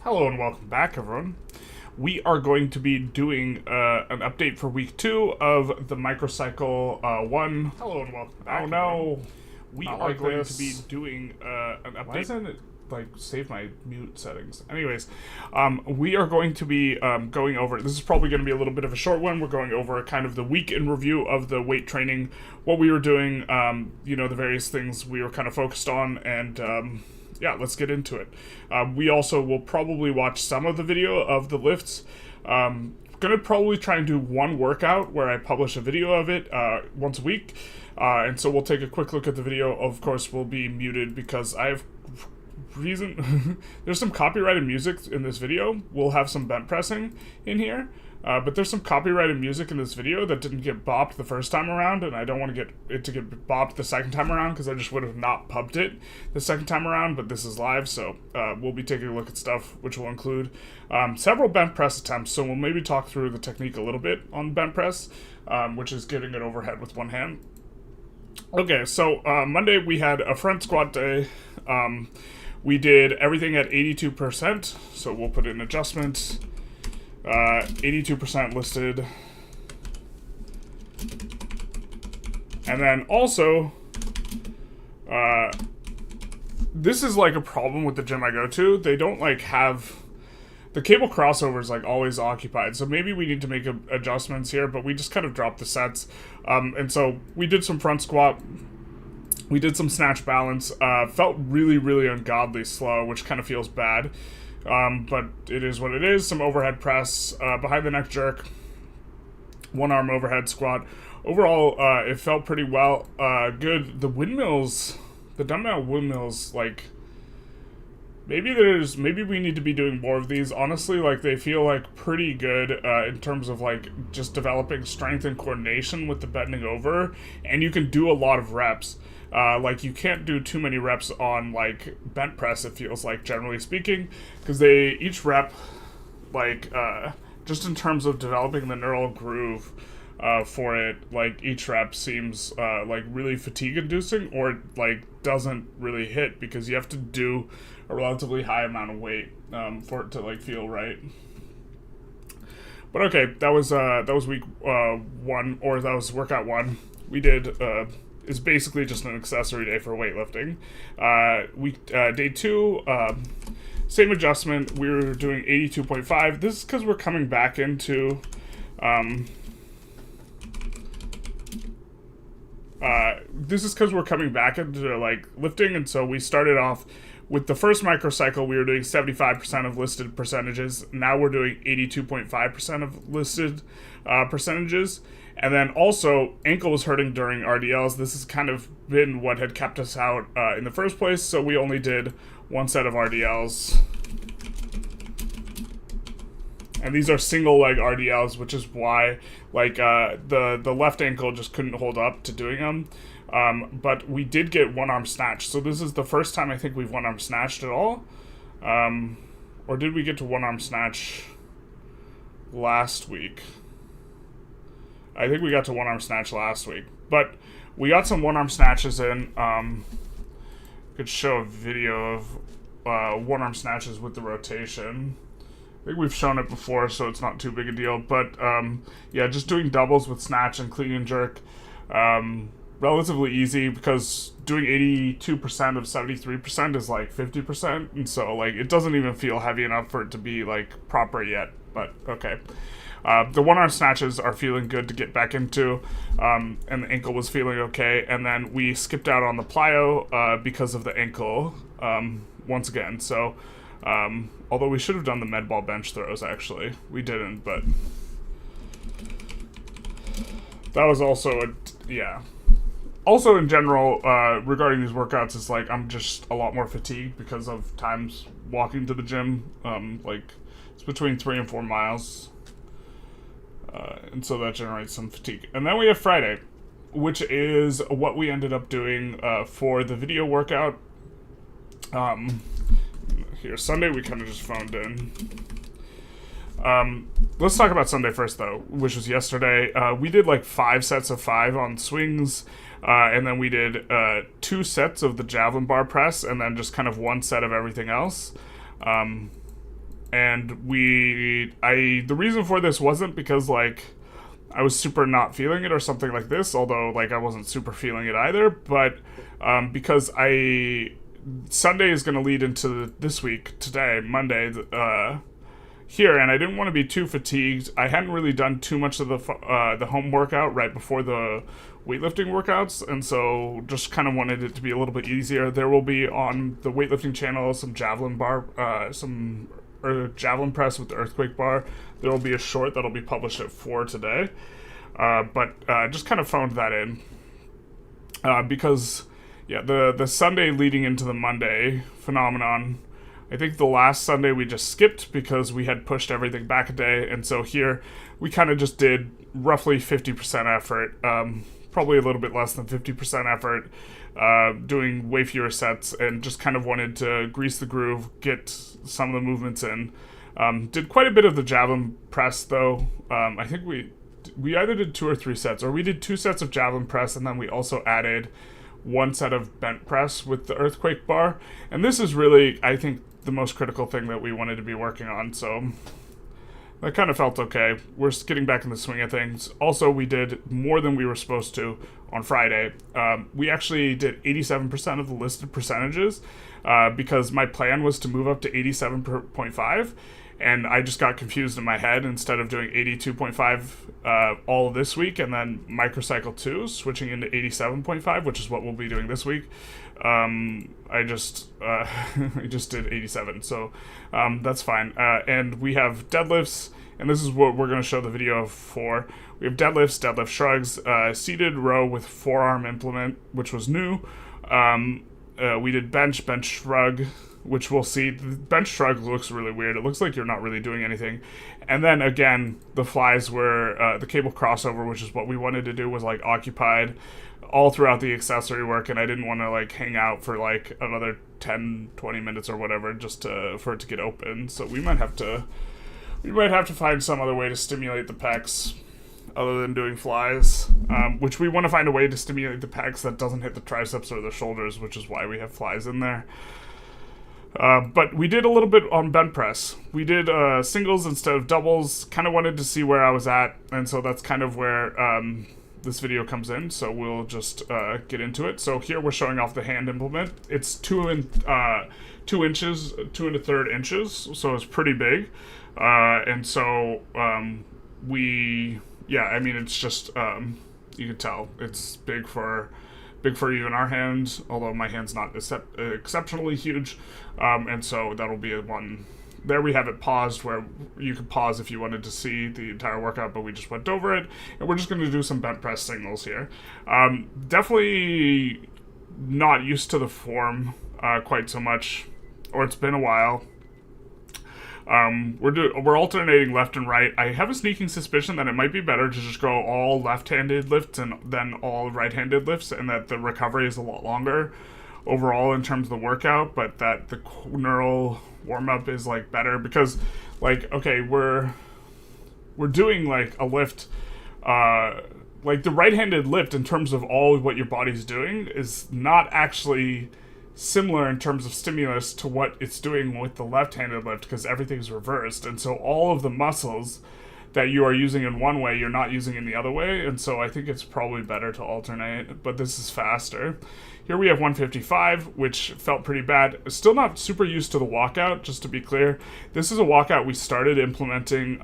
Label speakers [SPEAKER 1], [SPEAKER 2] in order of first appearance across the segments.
[SPEAKER 1] Hello and welcome back, everyone. We are going to be doing an update for week 2 of the microcycle 1. Hello and welcome back. Oh no, we are going to be doing an update. Why doesn't it save my mute settings? Anyways, we are going to be going over. This is probably going to be a little bit of a short one. We're going over kind of the week in review of the weight training, what we were doing, the various things we were kind of focused on, and yeah, let's get into it. We also will probably watch some of the video of the lifts. Gonna probably try and do one workout where I publish a video of it once a week. And so we'll take a quick look at the video. Of course, we'll be muted because I have there's some copyrighted music in this video. We'll have some bent pressing in here. But there's some copyrighted music in this video that didn't get bopped the first time around, and I don't want to get it to get bopped the second time around because I just would have not pubbed it the second time around, but this is live, so we'll be taking a look at stuff which will include several bent press attempts, so we'll maybe talk through the technique a little bit on bent press, which is getting it overhead with one hand. Okay, so Monday we had a front squat day. We did everything at 82%, so we'll put in adjustment. 82% listed. And then also, this is like a problem with the gym I go to. They don't have, the cable crossover is always occupied. So maybe we need to make adjustments here, but we just kind of dropped the sets. And so we did some front squat. We did some snatch balance. Felt really, really ungodly slow, which kind of feels bad. But it is what it is. Some overhead press, behind the neck jerk, one arm overhead squat. Overall, it felt pretty well, good. The windmills, the dumbbell windmills, maybe we need to be doing more of these. Honestly, they feel pretty good, in terms of just developing strength and coordination with the bending over, and you can do a lot of reps. You can't do too many reps on bent press, it feels generally speaking, because each rep, just in terms of developing the neural groove for it, each rep seems really fatigue inducing, or it doesn't really hit because you have to do a relatively high amount of weight for it to feel right. But okay, that was week 1, or that was workout 1. We did is basically just an accessory day for weightlifting. Day 2, same adjustment. We were doing 82.5. This is because we're coming back into lifting, and so we started off with the first microcycle. We were doing 75% of listed percentages. Now we're doing 82.5% of listed percentages. And then also, ankle was hurting during RDLs. This has kind of been what had kept us out in the first place, so we only did one set of RDLs. And these are single leg RDLs, which is why the left ankle just couldn't hold up to doing them. But we did get one arm snatch. So this is the first time I think we've one arm snatched at all. Or did we get to one arm snatch last week? I think we got to one arm snatch last week. But we got some one arm snatches in. Could show a video of one arm snatches with the rotation. I think we've shown it before, so it's not too big a deal. But yeah, just doing doubles with snatch and clean and jerk. Relatively easy because doing 82% of 73% is 50%, and so it doesn't even feel heavy enough for it to be proper yet, but okay. The one arm snatches are feeling good to get back into, and the ankle was feeling okay, and then we skipped out on the plyo because of the ankle once again. So although we should have done the med ball bench throws, actually we didn't, but that was also yeah. Also, in general, regarding these workouts, it's I'm just a lot more fatigued because of times walking to the gym. It's between 3 and 4 miles. And so that generates some fatigue. And then we have Friday, which is what we ended up doing for the video workout. Here, Sunday, we kind of just phoned in. Let's talk about Sunday first, though, which was yesterday. We did 5 sets of 5 on swings. And then we did 2 sets of the javelin bar press, and then just kind of 1 set of everything else. and the reason for this wasn't because like I was super not feeling it or something like this, although like I wasn't super feeling it either, but because Sunday is going to lead into this week, today, Monday, here, and I didn't want to be too fatigued. I hadn't really done too much of the home workout right before the weightlifting workouts, and so just kind of wanted it to be a little bit easier. There will be on the weightlifting channel some javelin javelin press with the earthquake bar. There will be a short that'll be published at 4 today, but just kind of phoned that in because yeah, the Sunday leading into the Monday phenomenon, I think the last Sunday we just skipped because we had pushed everything back a day, and so here we kind of just did roughly 50% effort, probably a little bit less than 50% effort, doing way fewer sets, and just kind of wanted to grease the groove, get some of the movements in. Did quite a bit of the javelin press though. I think we either did 2 or 3 sets, or we did 2 sets of javelin press, and then we also added 1 set of bent press with the earthquake bar. And this is really, I think, the most critical thing that we wanted to be working on, so that kind of felt okay. We're getting back in the swing of things. Also, we did more than we were supposed to on Friday. We actually did 87% of the listed percentages because my plan was to move up to 87.5, and I just got confused in my head. Instead of doing 82.5 all this week and then microcycle 2, switching into 87.5, which is what we'll be doing this week, I just did 87, so that's fine. And we have deadlifts, and this is what we're going to show the video for. We have deadlifts, deadlift shrugs, seated row with forearm implement, which was new. We did bench shrug, which we'll see. The bench shrug looks really weird. It looks like you're not really doing anything. And then again, the flies were the cable crossover, which is what we wanted to do, was like occupied all throughout the accessory work, and I didn't want to like hang out for like another 10-20 minutes or whatever just for it to get open. So we might have to find some other way to stimulate the pecs other than doing flies, which we want to find a way to stimulate the pecs that doesn't hit the triceps or the shoulders, which is why we have flies in there. But we did a little bit on bent press. We did singles instead of doubles. Kind of wanted to see where I was at, and so that's kind of where this video comes in. So we'll just get into it. So here we're showing off the hand implement. It's 2 inches, 2 1/3 inches, so it's pretty big. And so I mean, it's just you can tell it's big for even our hands, although my hand's not exceptionally huge, and so that'll be one. There we have it paused, where you could pause if you wanted to see the entire workout, but we just went over it, and we're just going to do some bent press singles here. Definitely not used to the form quite so much, or it's been a while. We're alternating left and right. I have a sneaking suspicion that it might be better to just go all left-handed lifts and then all right-handed lifts, and that the recovery is a lot longer overall in terms of the workout, but that the neural warm-up is like better because, like, okay, we're doing like a lift, like the right-handed lift in terms of all what your body's doing is not actually similar in terms of stimulus to what it's doing with the left-handed lift, because everything's reversed, and so all of the muscles that you are using in one way you're not using in the other way, and so I think it's probably better to alternate, but this is faster. Here we have 155, which felt pretty bad. Still not super used to the walkout, just to be clear. This is a walkout we started implementing.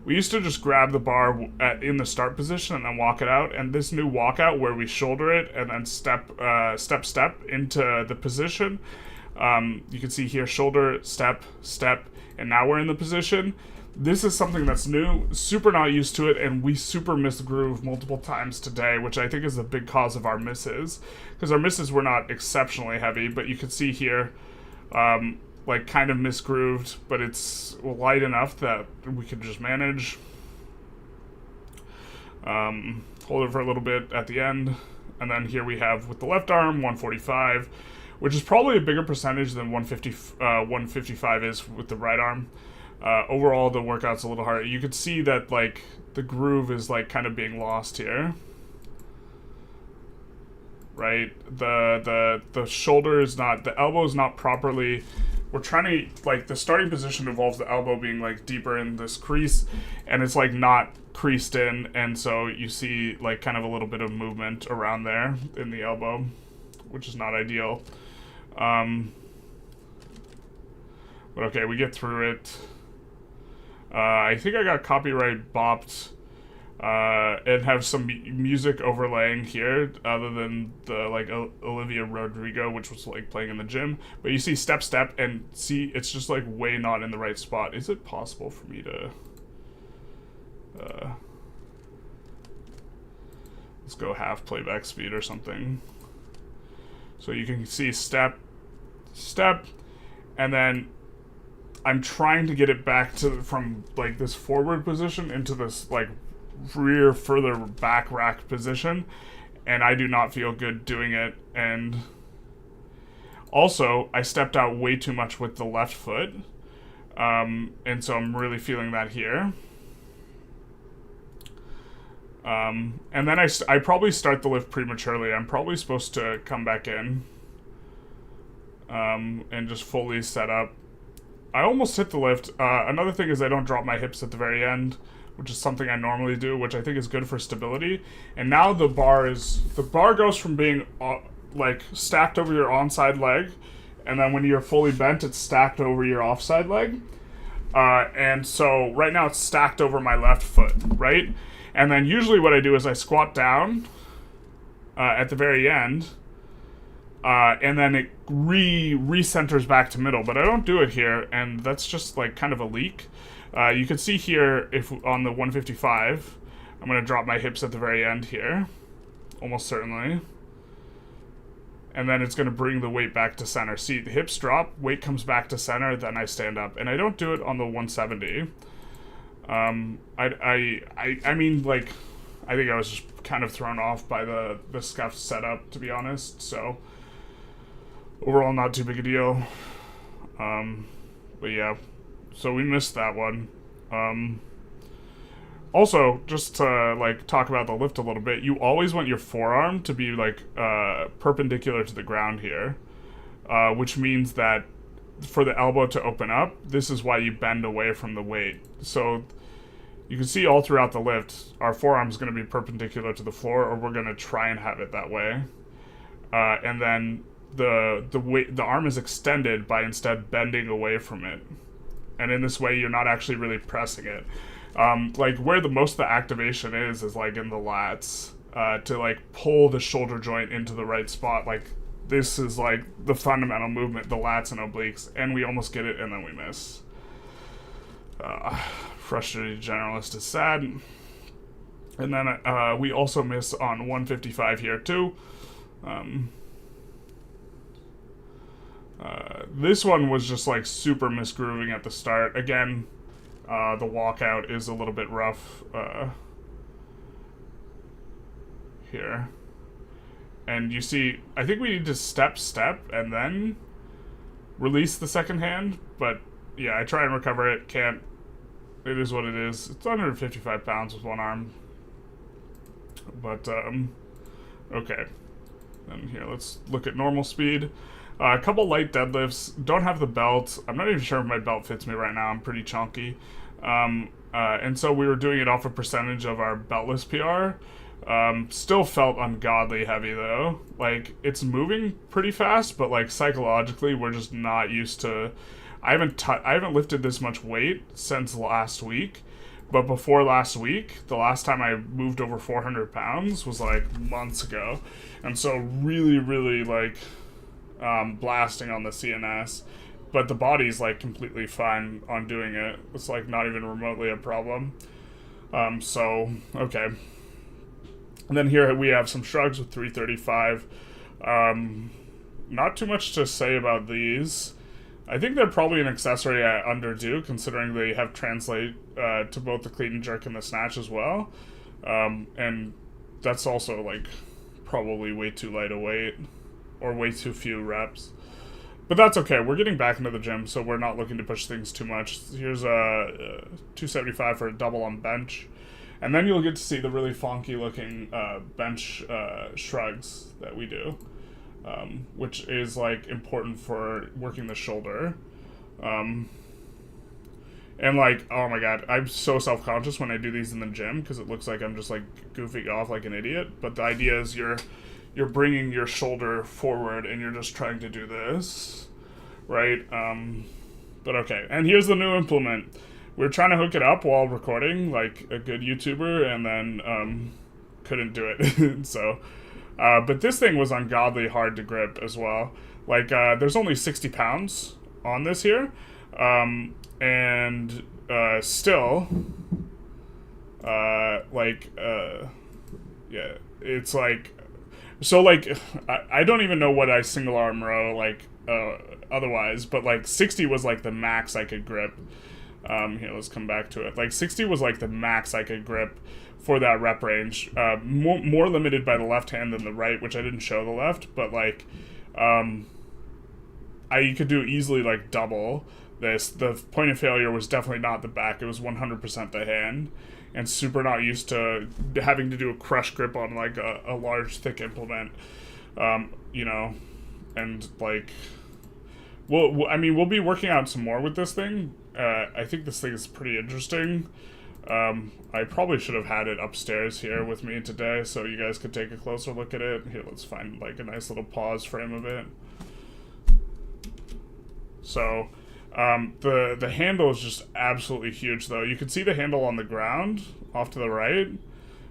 [SPEAKER 1] We used to just grab the bar in the start position and then walk it out. And this new walkout where we shoulder it and then step into the position. You can see here, shoulder, step, and now we're in the position. This is something that's new, super not used to it, and we super missed the groove multiple times today, which I think is a big cause of our misses. Because our misses were not exceptionally heavy, but you can see here, like kind of misgrooved, but it's light enough that we could just manage. Hold it for a little bit at the end, and then here we have with the left arm 145, which is probably a bigger percentage than 155 is with the right arm. Overall, the workout's a little harder. You could see that like the groove is like kind of being lost here. Right, the shoulder is not, the elbow is not properly we're trying to, like, the starting position involves the elbow being, like, deeper in this crease, and it's, like, not creased in, and so you see, like, kind of a little bit of movement around there in the elbow, which is not ideal. But okay, we get through it. I think I got copyright bopped, and have some music overlaying here, other than the, like, Olivia Rodrigo, which was, like, playing in the gym. But you see step, and see, it's just, like, way not in the right spot. Is it possible for me to... let's go half playback speed or something. So you can see step, and then I'm trying to get it back to from, like, this forward position into this, like, rear further back rack position, and I do not feel good doing it. And also I stepped out way too much with the left foot, and so I'm really feeling that here. And then I probably start the lift prematurely. I'm probably supposed to come back in, and just fully set up. I almost hit the lift. Another thing is I don't drop my hips at the very end, which is something I normally do, which I think is good for stability. And now the bar goes from being like stacked over your onside leg, and then when you're fully bent, it's stacked over your offside leg. And so right now it's stacked over my left foot, right? And then usually what I do is I squat down at the very end, and then it re-centers back to middle. But I don't do it here, and that's just like kind of a leak. You can see here, if on the 155, I'm going to drop my hips at the very end here, almost certainly. And then it's going to bring the weight back to center. See, the hips drop, weight comes back to center, then I stand up. And I don't do it on the 170. I mean, like, I think I was just kind of thrown off by the scuffed setup, to be honest. So, overall, not too big a deal. But yeah, so we missed that one. Also, just to, like, talk about the lift a little bit, you always want your forearm to be, like, perpendicular to the ground here, which means that for the elbow to open up, this is why you bend away from the weight. So you can see all throughout the lift, our forearm is going to be perpendicular to the floor, or we're going to try and have it that way. And then the arm is extended by instead bending away from it. And in this way, you're not actually really pressing it. Like, where the most of the activation is like in the lats, to, like, pull the shoulder joint into the right spot. Like, this is, like, the fundamental movement, the lats and obliques, and we almost get it, and then we miss. Frustrated generalist is sad. And then we also miss on 155 here, too. This one was just, like, super misgrooving at the start. Again, the walkout is a little bit rough here. And you see, I think we need to step, and then release the second hand. But, yeah, I try and recover it. Can't. It is what it is. It's 155 pounds with one arm. But, okay. And here, let's look at normal speed. A couple light deadlifts. Don't have the belt. I'm not even sure if my belt fits me right now. I'm pretty chunky. And so we were doing it off a percentage of our beltless PR. Still felt ungodly heavy, though. Like, it's moving pretty fast, but, like, psychologically, we're just not used to... I haven't lifted this much weight since last week. But before last week, the last time I moved over 400 pounds was, like, months ago. And so really, really, like... blasting on the CNS, but the body's, like, completely fine on doing it. It's, like, not even remotely a problem. So okay. And then here we have some shrugs with 335. Not too much to say about these. I think they're probably an accessory I underdo, considering they have translate to both the clean and jerk and the snatch as well. And that's also, like, probably way too light a weight. Or way too few reps. But that's okay. We're getting back into the gym, so we're not looking to push things too much. Here's a 275 for a double on bench. And then you'll get to see the really funky looking bench shrugs that we do. Which is, like, important for working the shoulder. And like, oh my god, I'm so self-conscious when I do these in the gym because it looks like I'm just like goofing off like an idiot. But the idea is you're bringing your shoulder forward and you're just trying to do this, right? But okay, and here's the new implement. We're trying to hook it up while recording, like a good YouTuber, and then couldn't do it. So, but this thing was ungodly hard to grip as well. Like, there's only 60 pounds on this here, and still, yeah, it's like, so like, I don't even know what I single arm row like otherwise, but like 60 was like the max I could grip. Here, let's come back to it. Like 60 was like the max I could grip for that rep range. More limited by the left hand than the right, which I didn't show the left, but like, I could do easily like double this. The point of failure was definitely not the back. It was 100% the hand, and super not used to having to do a crush grip on like a large thick implement, you know, and like, we'll be working out some more with this thing. I think this thing is pretty interesting. I probably should have had it upstairs here with me today so you guys could take a closer look at it. Here, let's find like a nice little pause frame of it. So, the handle is just absolutely huge though. You can see the handle on the ground off to the right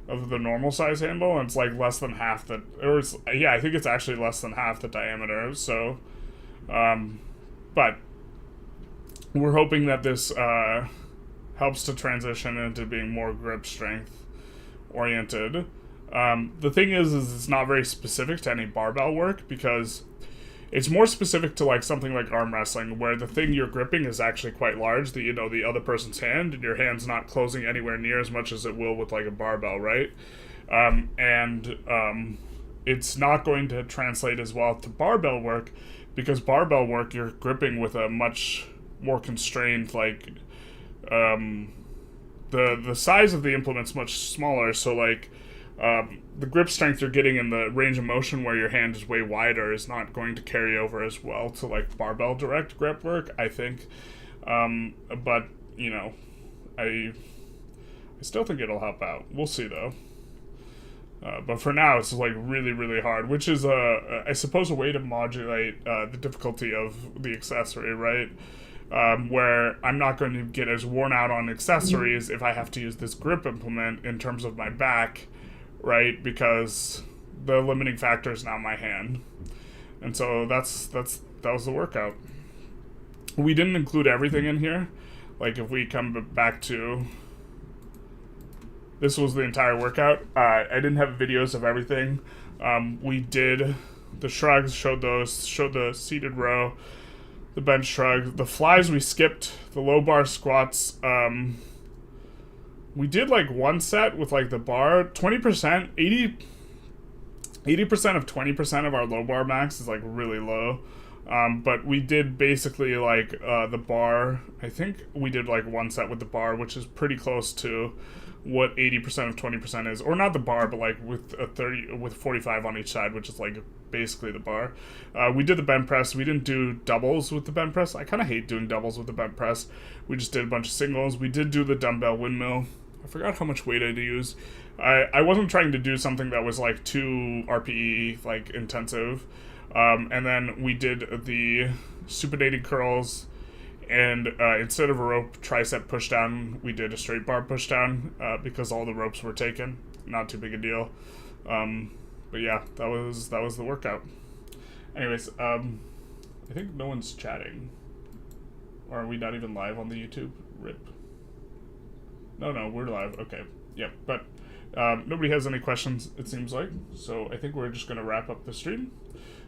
[SPEAKER 1] of the normal size handle, and it's like less than half the, or it's, yeah, I think it's actually less than half the diameter. So, but we're hoping that this helps to transition into being more grip strength oriented. The thing is it's not very specific to any barbell work because it's more specific to like something like arm wrestling where the thing you're gripping is actually quite large, the, you know, the other person's hand, and your hand's not closing anywhere near as much as it will with like a barbell, right? It's not going to translate as well to barbell work because barbell work you're gripping with a much more constrained, like, the size of the implement's much smaller, so like, the grip strength you're getting in the range of motion where your hand is way wider is not going to carry over as well to like barbell direct grip work, I think. But you know, I still think it'll help out. We'll see though. But for now, it's like really, really hard, which is I suppose a way to modulate the difficulty of the accessory, right? Where I'm not going to get as worn out on accessories if I have to use this grip implement in terms of my back, right? Because the limiting factor is now my hand. And so that was the workout. We didn't include everything in here. Like if we come back to, this was the entire workout. I didn't have videos of everything. We did the shrugs, showed the seated row, the bench shrug, the flies we skipped, the low bar squats. We did like one set with like the bar, 20%, 80% of 20% of our low bar max is like really low. But we did basically like the bar, I think we did like one set with the bar, which is pretty close to what 80% of 20% is, or not the bar, but like with a 30 with 45 on each side, which is like basically the bar. We did the bench press. We didn't do doubles with the bench press. I kind of hate doing doubles with the bench press. We just did a bunch of singles. We did do the dumbbell windmill. I forgot how much weight I had to use. I wasn't trying to do something that was like too RPE like intensive. And then we did the supinating curls, and instead of a rope tricep push down, we did a straight bar push down because all the ropes were taken. Not too big a deal. But yeah, that was the workout. Anyways, I think no one's chatting. Or are we not even live on the YouTube? RIP. No, we're live. Okay. Yep. But nobody has any questions, it seems like. So I think we're just going to wrap up the stream.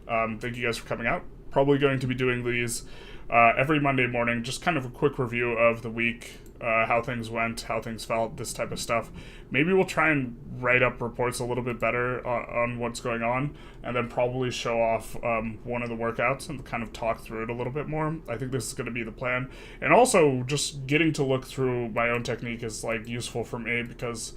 [SPEAKER 1] Thank you guys for coming out. Probably going to be doing these every Monday morning, just kind of a quick review of the week, how things went, how things felt, this type of stuff. Maybe we'll try and write up reports a little bit better on what's going on, and then probably show off one of the workouts and kind of talk through it a little bit more. I think this is going to be the plan. And also, just getting to look through my own technique is like useful for me because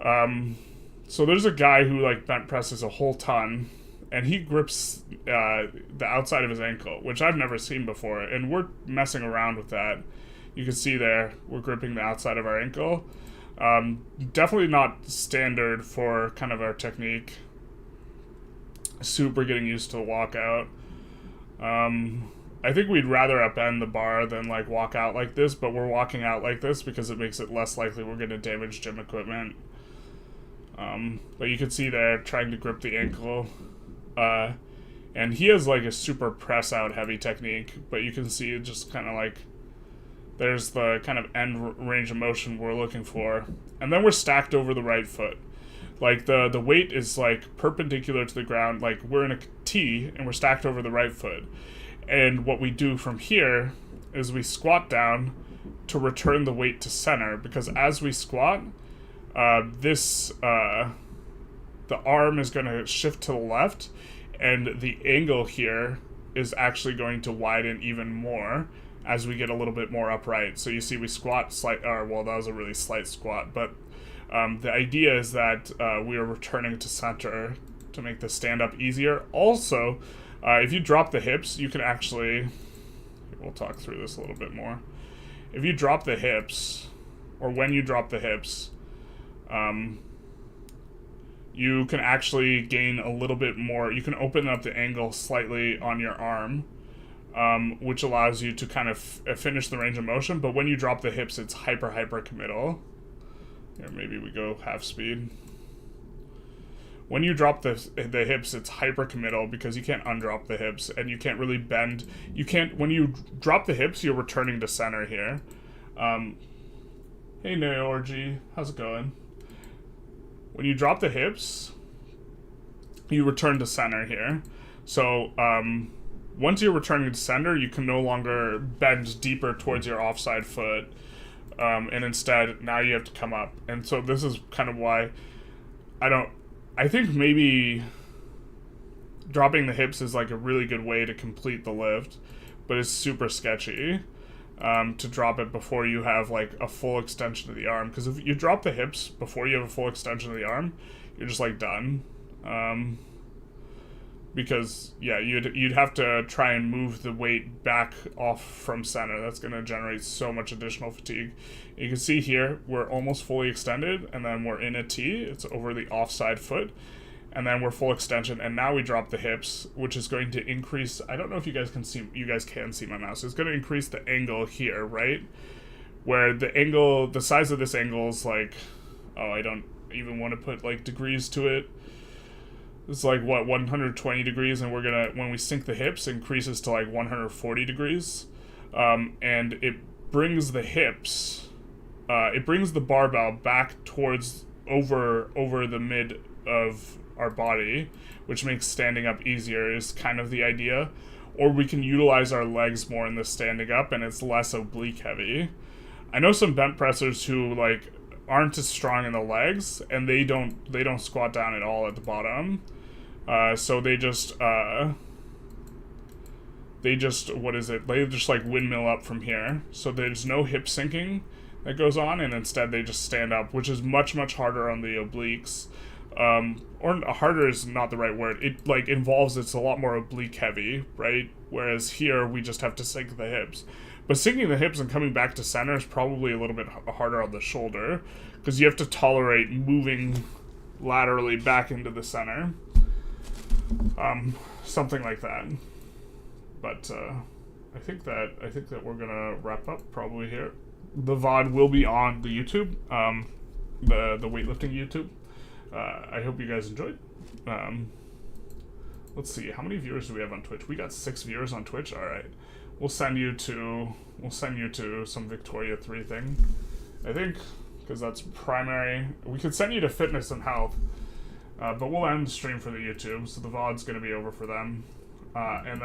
[SPEAKER 1] so there's a guy who like bench presses a whole ton, and he grips the outside of his ankle, which I've never seen before, and we're messing around with that. You can see there, we're gripping the outside of our ankle. Definitely not standard for kind of our technique. Super getting used to the walkout. I think we'd rather upend the bar than like walk out like this, but we're walking out like this because it makes it less likely we're going to damage gym equipment. But you can see there trying to grip the ankle. And he has like a super press out heavy technique, but you can see it just kind of like there's the kind of end range of motion we're looking for. And then we're stacked over the right foot. Like the weight is like perpendicular to the ground, like we're in a T and we're stacked over the right foot. And what we do from here is we squat down to return the weight to center, because as we squat, the arm is going to shift to the left, and the angle here is actually going to widen even more as we get a little bit more upright. So you see we squat well, that was a really slight squat, but the idea is that we are returning to center to make the stand up easier. Also, if you drop the hips, you can actually, we'll talk through this a little bit more. If you drop the hips, or when you drop the hips, you can actually gain a little bit more. You can open up the angle slightly on your arm, which allows you to kind of finish the range of motion. But when you drop the hips, it's hyper committal. Here, maybe we go half speed. When you drop the hips, it's hyper committal because you can't undrop the hips, and you can't really bend. You can't, when you drop the hips, you're returning to center here. Hey Neorgy, how's it going? When you drop the hips, you return to center here. So once you're returning to center, you can no longer bend deeper towards your offside foot, and instead now you have to come up. And so this is kind of why I think maybe dropping the hips is like a really good way to complete the lift, but it's super sketchy to drop it before you have like a full extension of the arm. Because if you drop the hips before you have a full extension of the arm, you're just like done. Because yeah, you'd have to try and move the weight back off from center. That's going to generate so much additional fatigue. You can see here we're almost fully extended, and then we're in a T. It's over the offside foot, and then we're full extension, and now we drop the hips, which is going to increase. I don't know if you guys can see. You guys can see my mouse. It's going to increase the angle here, right? Where the angle, the size of this angle is like, oh, I don't even want to put like degrees to it. It's like, what, 120 degrees, and we're gonna, when we sink the hips, it increases to like 140 degrees. And it brings the hips, it brings the barbell back towards over the mid of our body, which makes standing up easier, is kind of the idea. Or we can utilize our legs more in the standing up, and it's less oblique heavy. I know some bench pressers who like aren't as strong in the legs, and they don't squat down at all at the bottom. So they just what is it? They just like windmill up from here. So there's no hip sinking that goes on, and instead they just stand up, which is much harder on the obliques. Or harder is not the right word. It like involves, it's a lot more oblique heavy, right? Whereas here we just have to sink the hips. But sinking the hips and coming back to center is probably a little bit harder on the shoulder, because you have to tolerate moving laterally back into the center. Something like that. But I think that we're gonna wrap up probably here. The VOD will be on the YouTube, the weightlifting YouTube. I hope you guys enjoyed. Let's see, how many viewers do we have on Twitch? We got 6 viewers on Twitch. All right, we'll send you to some Victoria 3 thing, I think, because that's primary. We could send you to fitness and health. But we'll end the stream for the YouTube, so the VOD's going to be over for them. And then